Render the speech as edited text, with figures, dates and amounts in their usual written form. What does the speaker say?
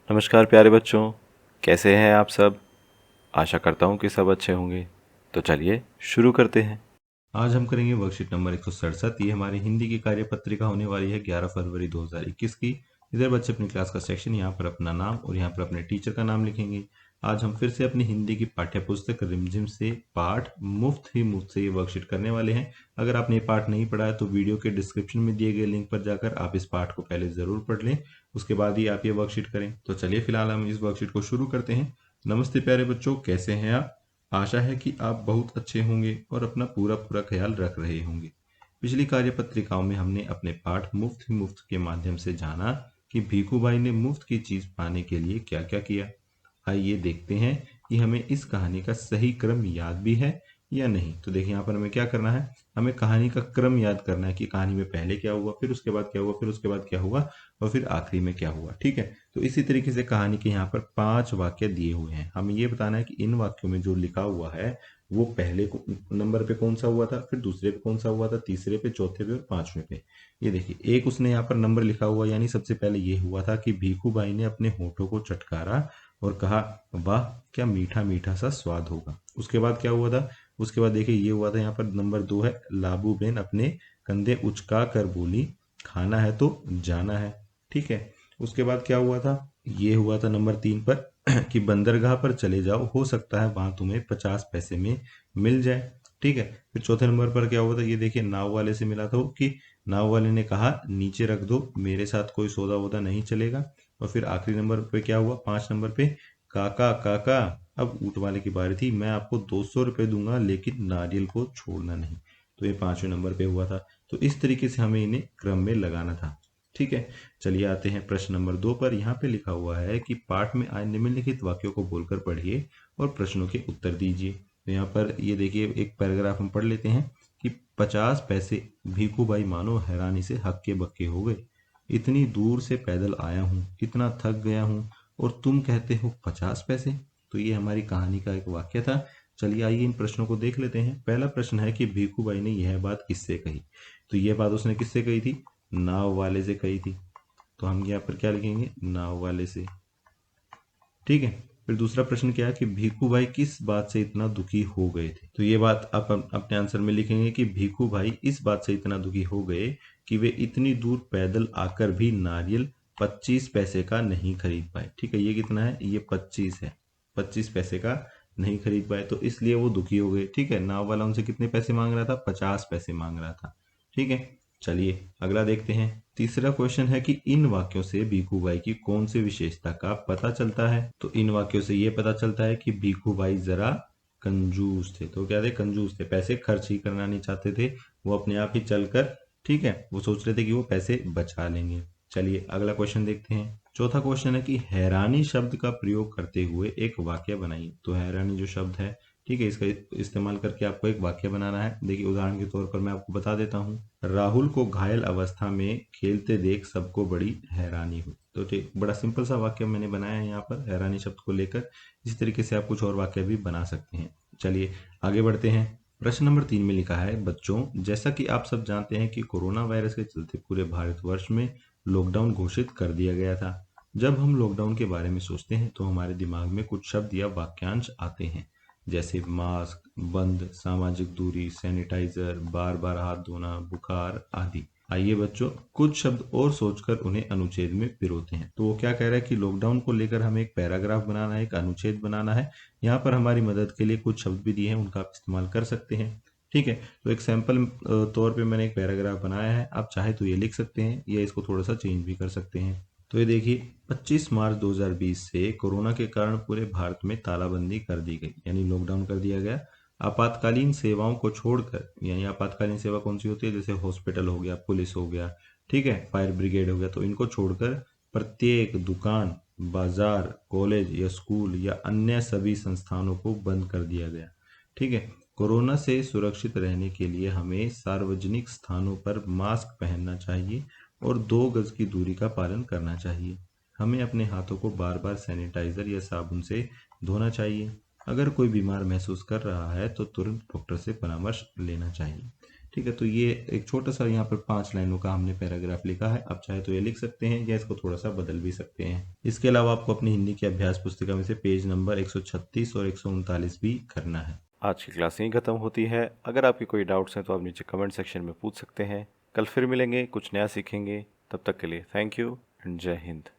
नमस्कार प्यारे बच्चों, कैसे हैं आप सब। आशा करता हूँ कि सब अच्छे होंगे। तो चलिए शुरू करते हैं। आज हम करेंगे वर्कशीट नंबर 167। ये हमारी हिंदी की कार्यपत्रिका होने वाली है 11 फरवरी 2021 की। इधर बच्चे अपनी क्लास का सेक्शन, यहाँ पर अपना नाम और यहाँ पर अपने टीचर का नाम लिखेंगे। आज हम फिर से अपनी हिंदी की पाठ्य पुस्तक रिमझिम से पाठ मुफ्त से ये वर्कशीट करने वाले हैं। अगर आपने ये पाठ नहीं पढ़ा है तो वीडियो के डिस्क्रिप्शन में दिए गए लिंक पर जाकर आप इस पाठ को पहले ज़रूर पढ़ लें, उसके बाद ही आप ये वर्कशीट करें। तो चलिए फिलहाल हम इस वर्कशीट को शुरू करते हैं। नमस्ते प्यारे बच्चों, कैसे हैं आप। आशा है कि आप बहुत अच्छे होंगे और अपना पूरा पूरा ख्याल रख रहे होंगे। पिछली कार्यपत्रिकाओं में हमने अपने पाठ मुफ्त के माध्यम से जाना कि भीखू भाई ने मुफ्त की चीज पाने के लिए क्या क्या किया। आइए देखते हैं कि हमें इस कहानी का सही क्रम याद भी है या नहीं। तो देखिए यहाँ पर हमें क्या करना है, हमें कहानी का क्रम याद करना है कि कहानी में पहले क्या हुआ, फिर उसके बाद क्या हुआ, फिर उसके बाद क्या हुआ और फिर आखिरी में क्या हुआ। ठीक है, तो इसी तरीके से कहानी के यहाँ पर 5 वाक्य दिए हुए हैं। हमें ये बताना है कि इन वाक्यों में जो लिखा हुआ है वो पहले नंबर पे कौन सा हुआ था, फिर दूसरे पे कौन सा हुआ था, तीसरे पे, चौथे पे और पांचवें पे। ये देखिए एक उसने यहाँ पर नंबर लिखा हुआ, यानी सबसे पहले ये हुआ था कि भीखू बाई ने अपने होठों को चटकारा और कहा वाह क्या मीठा मीठा सा स्वाद होगा। उसके बाद क्या हुआ था, उसके बाद देखिए ये हुआ था यहाँ पर नंबर 2 है, लाबू बेन अपने कंधे उचका कर बोली खाना है तो जाना है। ठीक है, उसके बाद क्या हुआ था, ये हुआ था नंबर 3 पर कि बंदरगाह पर चले जाओ, हो सकता है वहां तुम्हें 50 पैसे में मिल जाए। ठीक है, फिर चौथे नंबर पर क्या हुआ था, ये देखिए नाव वाले से मिला था वो कि नाव वाले ने कहा नीचे रख दो, मेरे साथ कोई सौदा वोदा नहीं चलेगा। और फिर आखिरी नंबर पे क्या हुआ, 5 नंबर पे, काका काका अब ऊँट वाले की बारी थी, मैं आपको 200 रुपये दूंगा लेकिन नारियल को छोड़ना नहीं। तो ये 5वें नंबर पे हुआ था। तो इस तरीके से हमें इन्हें क्रम में लगाना था। ठीक है, चलिए आते हैं प्रश्न नंबर 2 पर। यहाँ पे लिखा हुआ है कि पाठ में आए निम्नलिखित वाक्यों को बोलकर पढ़िए और प्रश्नों के उत्तर दीजिए। तो यहाँ पर ये देखिए एक पैराग्राफ हम पढ़ लेते हैं कि 50 पैसे। भीखू भाई मानो हैरानी से हक्के बक्के हो गए। इतनी दूर से पैदल आया हूँ, इतना थक गया हूँ और तुम कहते हो 50 पैसे। तो ये हमारी कहानी का एक वाक्य था। चलिए आइए इन प्रश्नों को देख लेते हैं। पहला प्रश्न है कि भीखू भाई ने यह बात किससे कही। तो यह बात उसने किससे कही थी, नाव वाले से कही थी। तो हम यहाँ पर क्या लिखेंगे, नाव वाले से। ठीक है, फिर दूसरा प्रश्न क्या है कि भीखू भाई किस बात से इतना दुखी हो गए थे। तो ये बात आप अपने आंसर में लिखेंगे कि भीखू भाई इस बात से इतना दुखी हो गए कि वे इतनी दूर पैदल आकर भी नारियल 25 पैसे का नहीं खरीद पाए। ठीक है, ये कितना है, ये 25 है, 25 पैसे का नहीं खरीद पाए तो इसलिए वो दुखी हो गए। ठीक है, नाव वाला उनसे कितने पैसे मांग रहा था, 50 पैसे मांग रहा था। ठीक है, चलिए अगला देखते हैं। तीसरा क्वेश्चन है कि इन वाक्यों से भीखू भाई की कौन सी विशेषता का पता चलता है। तो इन वाक्यों से ये पता चलता है कि भीखू भाई जरा कंजूस थे। तो क्या थे, कंजूस थे, पैसे खर्च ही करना नहीं चाहते थे, वो अपने आप ही चलकर, ठीक है, वो सोच रहे थे कि वो पैसे बचा लेंगे। चलिए अगला क्वेश्चन देखते हैं। चौथा क्वेश्चन है कि हैरानी शब्द का प्रयोग करते हुए एक वाक्य बनाइए। तो हैरानी जो शब्द है, ठीक है, इसका इस्तेमाल करके आपको एक वाक्य बनाना है। देखिए उदाहरण के तौर पर मैं आपको बता देता हूँ, राहुल को घायल अवस्था में खेलते देख सबको बड़ी हैरानी हुई। तो ठीक, बड़ा सिंपल सा वाक्य मैंने बनाया है यहाँ पर हैरानी शब्द को लेकर। इसी तरीके से आप कुछ और वाक्य भी बना सकते हैं। चलिए आगे बढ़ते हैं। प्रश्न नंबर 3 में लिखा है, बच्चों जैसा कि आप सब जानते हैं कि कोरोना वायरस के चलते पूरे भारतवर्ष में लॉकडाउन घोषित कर दिया गया था। जब हम लॉकडाउन के बारे में सोचते हैं तो हमारे दिमाग में कुछ शब्द या वाक्यांश आते हैं, जैसे मास्क, बंद, सामाजिक दूरी, सैनिटाइजर, बार बार हाथ धोना, बुखार आदि। आइए बच्चों कुछ शब्द और सोचकर उन्हें अनुच्छेद में पिरोते हैं। तो वो क्या कह रहा है कि लॉकडाउन को लेकर हमें एक पैराग्राफ बनाना है, एक अनुच्छेद बनाना है। यहाँ पर हमारी मदद के लिए कुछ शब्द भी दिए हैं, उनका आप इस्तेमाल कर सकते हैं। ठीक है, तो एक सैंपल तौर पे मैंने एक पैराग्राफ बनाया है, आप चाहे तो ये लिख सकते हैं या इसको थोड़ा सा चेंज भी कर सकते हैं। तो ये देखिए 25 मार्च 2020 से कोरोना के कारण पूरे भारत में तालाबंदी कर दी गई, यानी लॉकडाउन कर दिया गया। आपातकालीन सेवाओं को छोड़कर, यानी आपातकालीन सेवा कौन सी होती है, जैसे हॉस्पिटल हो गया, पुलिस हो गया, ठीक है, फायर ब्रिगेड हो गया, तो इनको छोड़कर प्रत्येक दुकान, बाजार, कॉलेज या स्कूल या अन्य सभी संस्थानों को बंद कर दिया गया। ठीक है, कोरोना से सुरक्षित रहने के लिए हमें सार्वजनिक स्थानों पर मास्क पहनना चाहिए और 2 गज की दूरी का पालन करना चाहिए। हमें अपने हाथों को बार बार सैनिटाइजर या साबुन से धोना चाहिए। अगर कोई बीमार महसूस कर रहा है तो तुरंत डॉक्टर से परामर्श लेना चाहिए। ठीक है, तो ये एक छोटा सा यहाँ पर 5 लाइनों का हमने पैराग्राफ लिखा है। आप चाहे तो ये लिख सकते हैं या इसको थोड़ा सा बदल भी सकते हैं। इसके अलावा आपको अपनी हिंदी की अभ्यास पुस्तिका में से पेज नंबर 136 और 139 भी करना है। आज की क्लास यहीं खत्म होती है। अगर आपके कोई डाउट्स हैं तो आप नीचे कमेंट सेक्शन में पूछ सकते हैं। कल फिर मिलेंगे, कुछ नया सीखेंगे। तब तक के लिए थैंक यू एंड जय हिंद।